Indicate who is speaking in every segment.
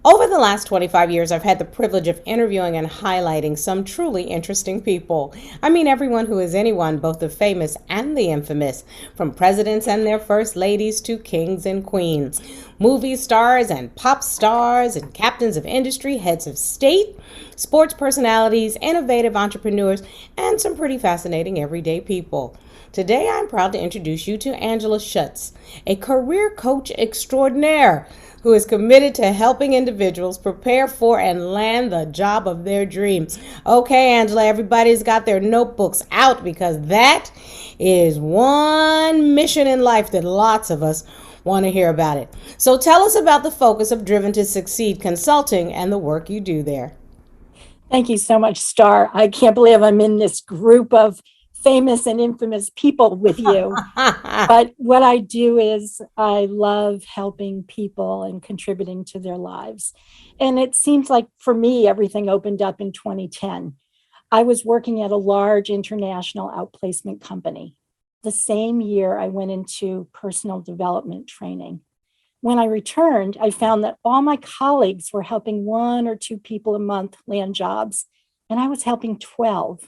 Speaker 1: Over the last 25 years, I've had the privilege of interviewing and highlighting some truly interesting people. I mean, everyone who is anyone, both the famous and the infamous, from presidents and their first ladies to kings and queens, movie stars and pop stars and captains of industry, heads of state, sports personalities, innovative entrepreneurs, and some pretty fascinating everyday people. Today, I'm proud to introduce you to Angela Schutz, a career coach extraordinaire who is committed to helping individuals prepare for and land the job of their dreams. Okay, Angela, everybody's got their notebooks out because that is one mission in life that lots of us want to hear about it. So tell us about the focus of Driven to Succeed Consulting and the work you do there.
Speaker 2: Thank you so much, Star. I can't believe I'm in this group of famous and infamous people with you. But what I do is I love helping people and contributing to their lives. And it seems like for me, everything opened up in 2010. I was working at a large international outplacement company. The same year, I went into personal development training. When I returned, I found that all my colleagues were helping one or two people a month land jobs, and I was helping 12.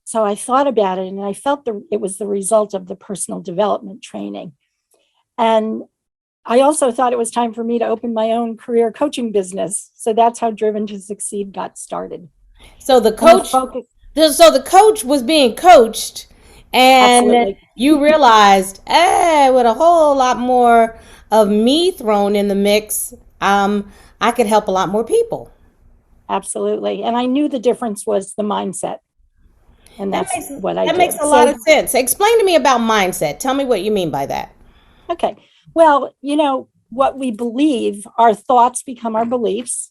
Speaker 2: So I thought about it and I felt it was the result of the personal development training. And I also thought it was time for me to open my own career coaching business. So that's how Driven to Succeed got started.
Speaker 1: So the coach was being coached, and
Speaker 2: Absolutely.
Speaker 1: you realized, with a whole lot more of me thrown in the mix, I could help a lot more people.
Speaker 2: Absolutely. And I knew the difference was the mindset. And
Speaker 1: That
Speaker 2: that's
Speaker 1: makes
Speaker 2: what I
Speaker 1: that makes
Speaker 2: did.
Speaker 1: a lot of
Speaker 2: So,
Speaker 1: sense. Explain to me about mindset. Tell me what you mean by that.
Speaker 2: okay. Well, what we believe, our thoughts become our beliefs,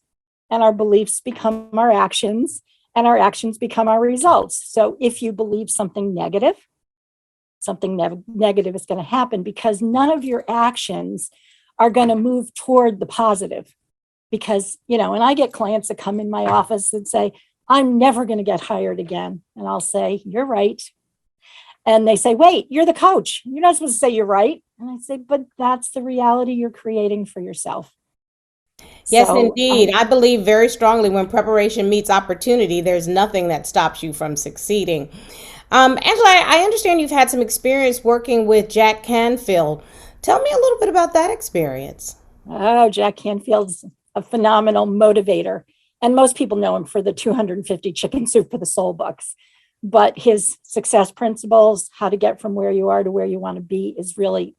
Speaker 2: and our beliefs become our actions, and our actions become our results. So if you believe something negative, negative is going to happen because none of your actions are going to move toward the positive. Because, and I get clients that come in my office and say, I'm never going to get hired again. And I'll say, you're right. And they say, wait, you're the coach. You're not supposed to say you're right. And I say, but that's the reality you're creating for yourself.
Speaker 1: Yes,
Speaker 2: So,
Speaker 1: indeed. I believe very strongly when preparation meets opportunity, there's nothing that stops you from succeeding. Angela, I understand you've had some experience working with Jack Canfield. Tell me a little bit about that experience.
Speaker 2: Jack Canfield's a phenomenal motivator. And most people know him for the 250 Chicken Soup for the Soul books. But his success principles, how to get from where you are to where you want to be, is really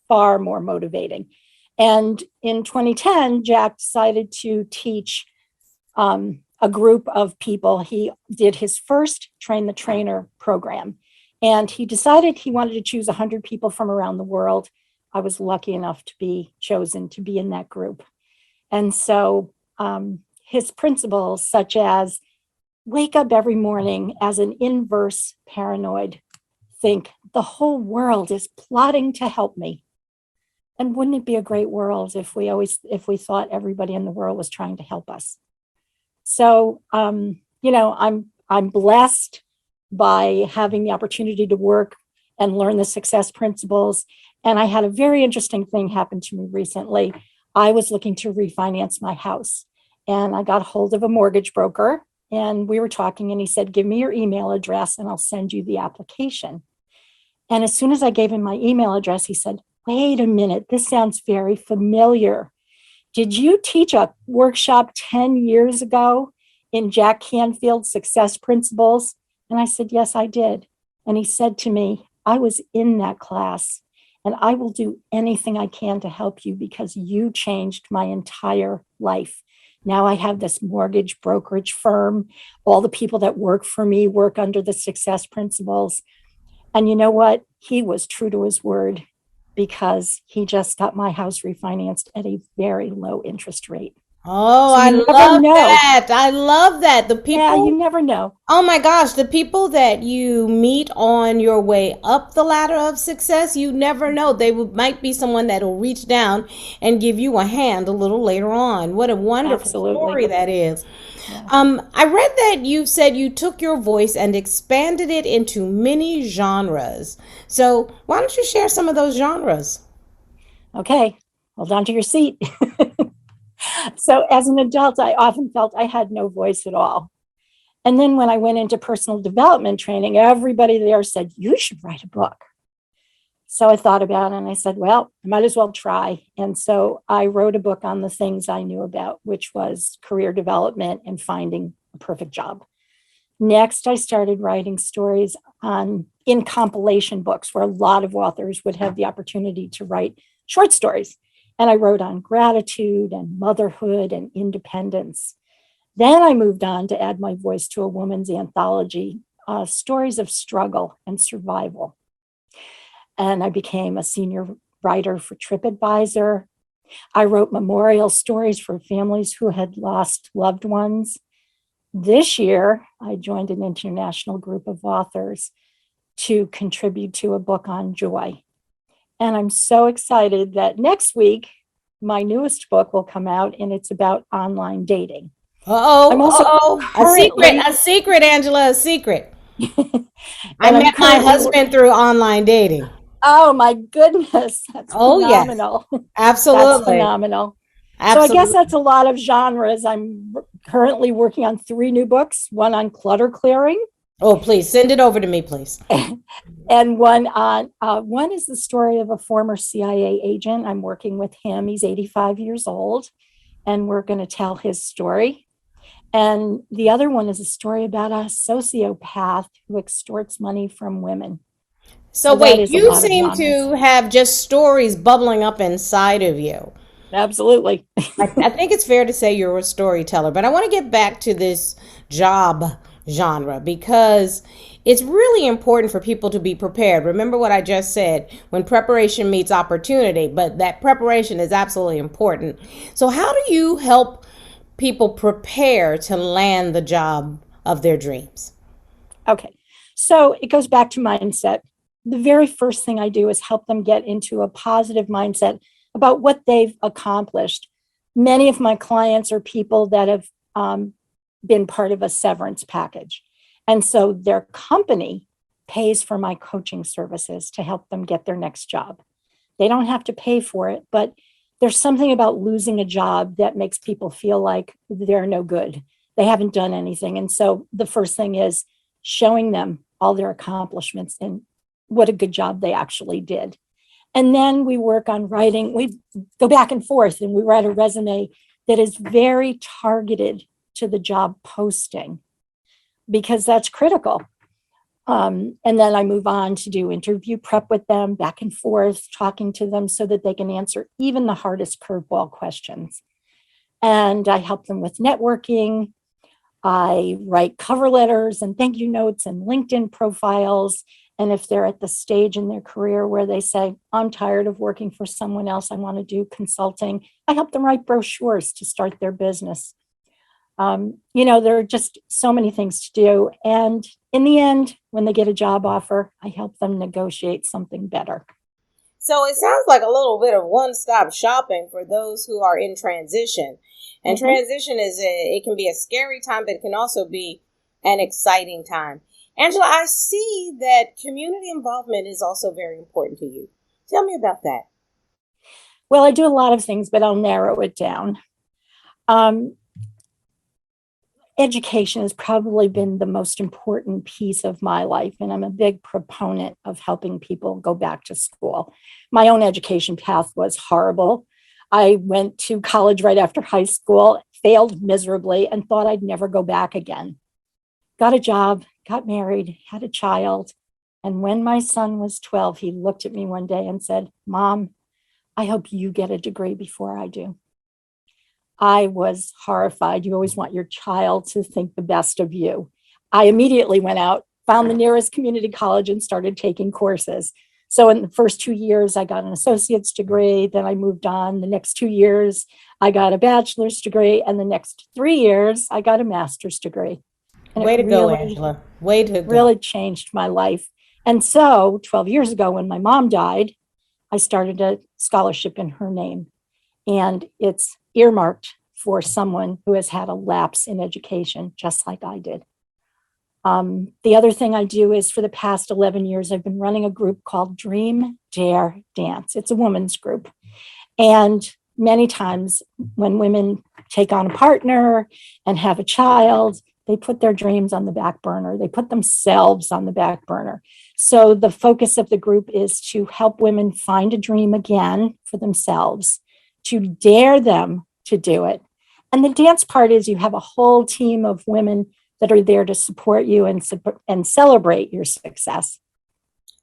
Speaker 2: far more motivating. And in 2010, Jack decided to teach a group of people. He did his first Train the Trainer program. And he decided he wanted to choose 100 people from around the world. I was lucky enough to be chosen to be in that group. And so his principles, such as wake up every morning as an inverse paranoid, think the whole world is plotting to help me. And wouldn't it be a great world if we thought everybody in the world was trying to help us? So, I'm blessed by having the opportunity to work and learn the success principles. And I had a very interesting thing happen to me recently. I was looking to refinance my house, and I got hold of a mortgage broker, and we were talking, and he said, give me your email address and I'll send you the application. And as soon as I gave him my email address, he said, wait a minute, this sounds very familiar. Did you teach a workshop 10 years ago in Jack Canfield's Success Principles? And I said, yes, I did. And he said to me, I was in that class, and I will do anything I can to help you because you changed my entire life. Now I have this mortgage brokerage firm. All the people that work for me work under the success principles. And you know what? He was true to his word because he just got my house refinanced at a very low interest rate.
Speaker 1: Oh,
Speaker 2: So
Speaker 1: I
Speaker 2: you never
Speaker 1: love
Speaker 2: know.
Speaker 1: that. I love that. The
Speaker 2: Yeah, you
Speaker 1: people,
Speaker 2: never know.
Speaker 1: oh my gosh, the people that you meet on your way up the ladder of success, you never know. Might be someone that'll reach down and give you a hand a little later on. What a wonderful story
Speaker 2: Absolutely.
Speaker 1: that is.
Speaker 2: Yeah.
Speaker 1: I read that you said you took your voice and expanded it into many genres. So why don't you share some of those genres?
Speaker 2: Okay. Hold on to your seat. So as an adult, I often felt I had no voice at all. And then when I went into personal development training, everybody there said, you should write a book. So I thought about it and I said, well, I might as well try. And so I wrote a book on the things I knew about, which was career development and finding a perfect job. Next, I started writing stories in compilation books where a lot of authors would have the opportunity to write short stories. And I wrote on gratitude and motherhood and independence. Then I moved on to add my voice to a woman's anthology, stories of struggle and survival. And I became a senior writer for TripAdvisor. I wrote memorial stories for families who had lost loved ones. This year, I joined an international group of authors to contribute to a book on joy. And I'm so excited that next week, my newest book will come out, and it's about online dating. I'm also
Speaker 1: A secret, Angela, a secret. I met my husband through online dating.
Speaker 2: Oh my goodness, that's phenomenal.
Speaker 1: Yes. Absolutely.
Speaker 2: That's phenomenal. Absolutely. So I guess that's a lot of genres. I'm currently working on 3 new books, one on clutter clearing.
Speaker 1: Oh, please send it over to me, please.
Speaker 2: And one is the story of a former CIA agent. I'm working with him. He's 85 years old, and we're going to tell his story. And the other one is a story about a sociopath who extorts money from women.
Speaker 1: So wait, you seem to have just stories bubbling up inside of you.
Speaker 2: Absolutely.
Speaker 1: I think it's fair to say you're a storyteller, but I want to get back to this job genre because it's really important for people to be prepared. Remember what I just said, when preparation meets opportunity, but that preparation is absolutely important. So how do you help people prepare to land the job of their dreams?
Speaker 2: Okay, so it goes back to mindset. The very first thing I do is help them get into a positive mindset about what they've accomplished. Many of my clients are people that have been part of a severance package. And so their company pays for my coaching services to help them get their next job. They don't have to pay for it, but there's something about losing a job that makes people feel like they're no good. They haven't done anything. And so the first thing is showing them all their accomplishments and what a good job they actually did. And then we work on writing. We go back and forth and we write a resume that is very targeted to the job posting because that's critical. And then I move on to do interview prep with them, back and forth, talking to them so that they can answer even the hardest curveball questions. And I help them with networking. I write cover letters and thank you notes and LinkedIn profiles. And if they're at the stage in their career where they say, I'm tired of working for someone else, I want to do consulting, I help them write brochures to start their business. There are just so many things to do. And in the end, when they get a job offer, I help them negotiate something better.
Speaker 1: So it sounds like a little bit of one-stop shopping for those who are in transition. And transition it can be a scary time, but it can also be an exciting time. Angela, I see that community involvement is also very important to you. Tell me about that.
Speaker 2: Well, I do a lot of things, but I'll narrow it down. Education has probably been the most important piece of my life, and I'm a big proponent of helping people go back to school. My own education path was horrible. I went to college right after high school, failed miserably, and thought I'd never go back again. Got a job, got married, had a child, and when my son was 12, he looked at me one day and said, Mom, I hope you get a degree before I do. I was horrified. You always want your child to think the best of you. I immediately went out, found the nearest community college and started taking courses. So in the first 2 years, I got an associate's degree. Then I moved on. The next 2 years, I got a bachelor's degree. And the next 3 years, I got a master's degree. And
Speaker 1: Way to go, Angela. Way to go.
Speaker 2: Really changed my life. And so 12 years ago, when my mom died, I started a scholarship in her name. And it's earmarked for someone who has had a lapse in education, just like I did. The other thing I do is for the past 11 years, I've been running a group called Dream, Dare, Dance. It's a women's group. And many times when women take on a partner and have a child, they put their dreams on the back burner. They put themselves on the back burner. So the focus of the group is to help women find a dream again for themselves, to dare them to do it. And the dance part is you have a whole team of women that are there to support you and celebrate your success.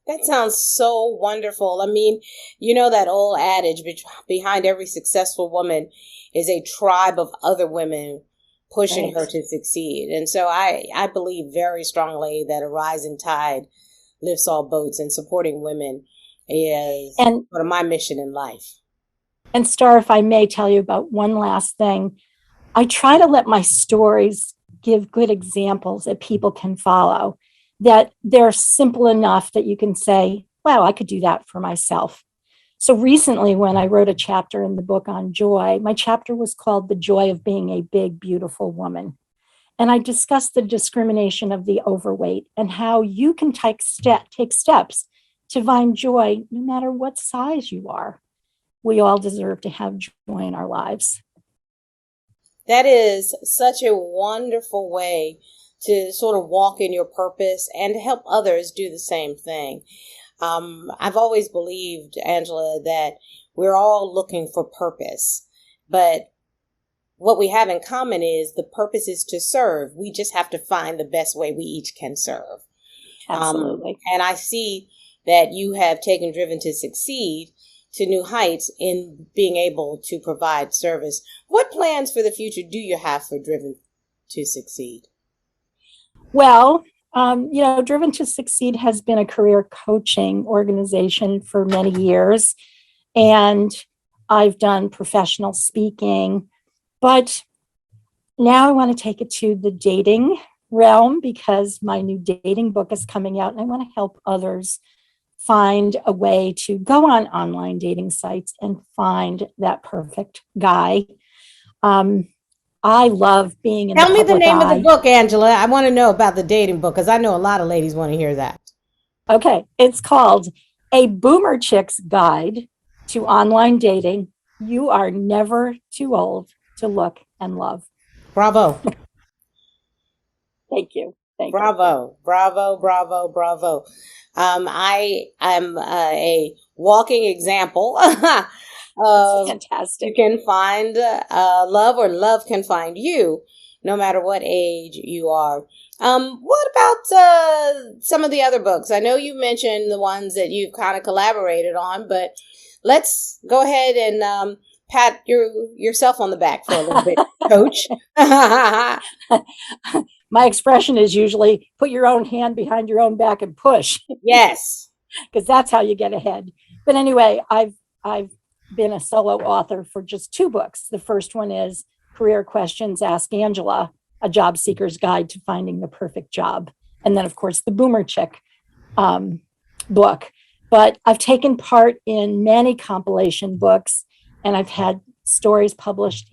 Speaker 1: That sounds so wonderful. I mean, you know that old adage, behind every successful woman is a tribe of other women pushing her to succeed. And so I believe very strongly that a rising tide lifts all boats, and supporting women is sort of my mission in life.
Speaker 2: And Star, if I may tell you about one last thing, I try to let my stories give good examples that people can follow, that they're simple enough that you can say, wow, I could do that for myself. So recently, when I wrote a chapter in the book on joy, my chapter was called The Joy of Being a Big, Beautiful Woman. And I discussed the discrimination of the overweight and how you can take steps to find joy no matter what size you are. We all deserve to have joy in our lives.
Speaker 1: That is such a wonderful way to sort of walk in your purpose and to help others do the same thing. I've always believed, Angela, that we're all looking for purpose, but what we have in common is the purpose is to serve. We just have to find the best way we each can serve.
Speaker 2: Absolutely.
Speaker 1: And I see that you have taken Driven to Succeed to new heights in being able to provide service. What plans for the future do you have for Driven to Succeed?
Speaker 2: Well, Driven to Succeed has been a career coaching organization for many years, and I've done professional speaking, but now I want to take it to the dating realm because my new dating book is coming out, and I want to help others find a way to go on online dating sites and find that perfect guy. I love being in the public eye.
Speaker 1: Tell me the name of the book, Angela. I want to know about the dating book because I know a lot of ladies want to hear that.
Speaker 2: Okay. It's called A Boomer Chick's Guide to Online Dating. You are never too old to look and love.
Speaker 1: Bravo.
Speaker 2: Thank you.
Speaker 1: Bravo. I am a walking example of
Speaker 2: fantastic.
Speaker 1: You can find love, or love can find you, no matter what age you are. What about some of the other books? I know you mentioned the ones that you've kind of collaborated on, but let's go ahead and pat yourself on the back for a little bit, Coach.
Speaker 2: My expression is usually put your own hand behind your own back and push.
Speaker 1: Yes.
Speaker 2: Because that's how you get ahead. But anyway, I've been a solo author for just 2 books. The first one is Career Questions, Ask Angela, A Job Seeker's Guide to Finding the Perfect Job. And then, of course, the Boomer Chick book. But I've taken part in many compilation books, and I've had stories published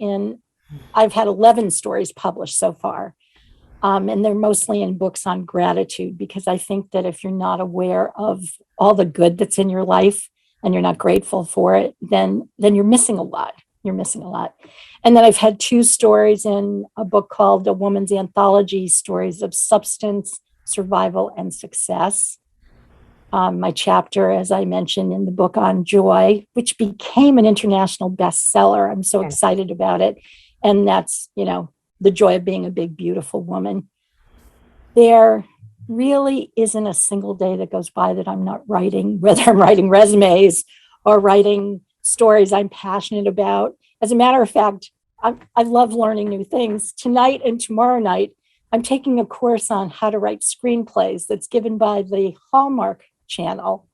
Speaker 2: I've had 11 stories published so far. And they're mostly in books on gratitude, because I think that if you're not aware of all the good that's in your life and you're not grateful for it, then you're missing a lot. You're missing a lot. And then I've had 2 stories in a book called A Woman's Anthology, Stories of Substance, Survival, and Success. My chapter, as I mentioned, in the book on joy, which became an international bestseller. I'm so excited about it. And that's, The Joy of Being a Big, Beautiful Woman. There really isn't a single day that goes by that I'm not writing, whether I'm writing resumes or writing stories I'm passionate about. As a matter of fact, I love learning new things. Tonight and tomorrow night, I'm taking a course on how to write screenplays that's given by the Hallmark Channel.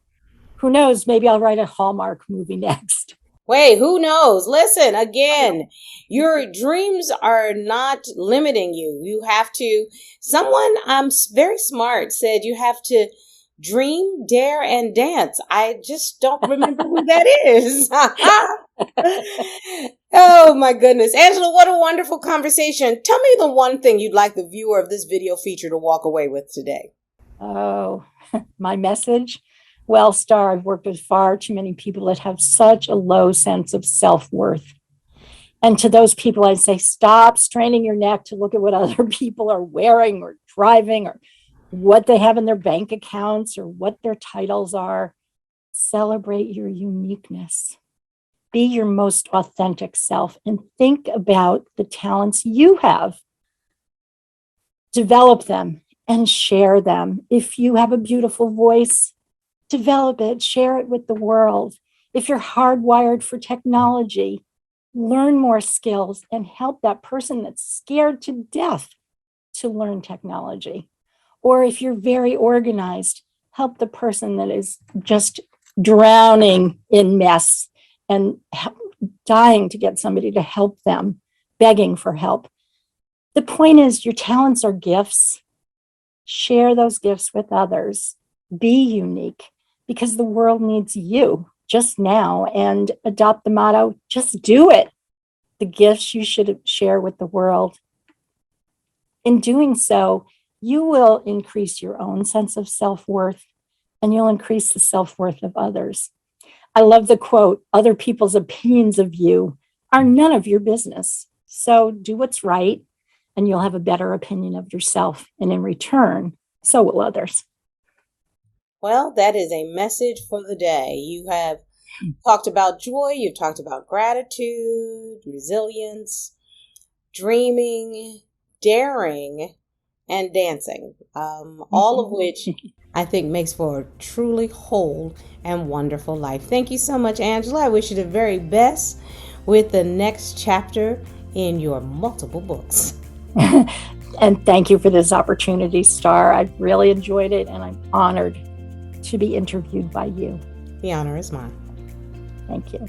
Speaker 2: Who knows? Maybe I'll write a Hallmark movie next.
Speaker 1: Wait, who knows? Listen, again, your dreams are not limiting you. You have to, someone very smart said you have to dream, dare, and dance. I just don't remember who that is. Oh my goodness. Angela, what a wonderful conversation. Tell me the one thing you'd like the viewer of this video feature to walk away with today.
Speaker 2: Oh, my message? Well, Star, I've worked with far too many people that have such a low sense of self-worth. And to those people, I say, stop straining your neck to look at what other people are wearing or driving or what they have in their bank accounts or what their titles are. Celebrate your uniqueness. Be your most authentic self and think about the talents you have. Develop them and share them. If you have a beautiful voice, develop it, share it with the world. If you're hardwired for technology, learn more skills and help that person that's scared to death to learn technology. Or if you're very organized, help the person that is just drowning in mess and dying to get somebody to help them, begging for help. The point is, your talents are gifts. Share those gifts with others. Be unique because the world needs you just now, and adopt the motto, just do it. The gifts you should share with the world. In doing so, you will increase your own sense of self-worth and you'll increase the self-worth of others. I love the quote, other people's opinions of you are none of your business. So do what's right and you'll have a better opinion of yourself. And in return, so will others.
Speaker 1: Well, that is a message for the day. You have talked about joy, you've talked about gratitude, resilience, dreaming, daring, and dancing, all of which I think makes for a truly whole and wonderful life. Thank you so much, Angela. I wish you the very best with the next chapter in your multiple books.
Speaker 2: And thank you for this opportunity, Star. I've really enjoyed it, and I'm honored to be interviewed by you.
Speaker 1: The honor is mine.
Speaker 2: Thank you.